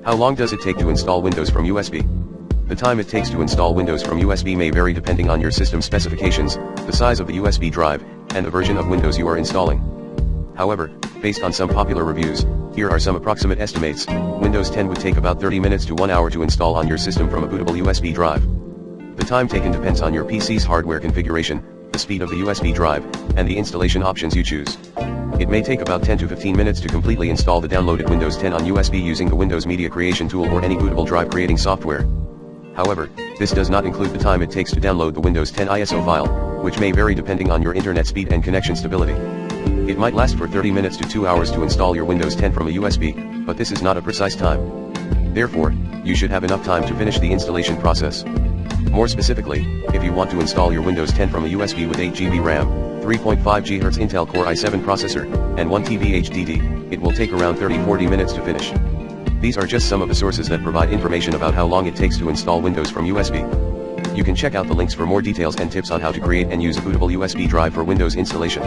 How long does it take to install Windows from USB? The time it takes to install Windows from USB may vary depending on your system specifications, the size of the USB drive, and the version of Windows you are installing. However, based on some popular reviews, here are some approximate estimates. Windows 10 would take about 30 minutes to 1 hour to install on your system from a bootable USB drive. The time taken depends on your PC's hardware configuration, the speed of the USB drive, and the installation options you choose. It may take about 10 to 15 minutes to completely install the downloaded Windows 10 on USB using the Windows Media Creation tool or any bootable drive creating software. However, this does not include the time it takes to download the Windows 10 ISO file, which may vary depending on your internet speed and connection stability. It might last for 30 minutes to 2 hours to install your Windows 10 from a USB, but this is not a precise time. Therefore, you should have enough time to finish the installation process. More specifically, if you want to install your Windows 10 from a USB with 8 GB RAM, 3.5 GHz Intel Core i7 processor, and 1 TB HDD, it will take around 30-40 minutes to finish. These are just some of the sources that provide information about how long it takes to install Windows from USB. You can check out the links for more details and tips on how to create and use a bootable USB drive for Windows installation.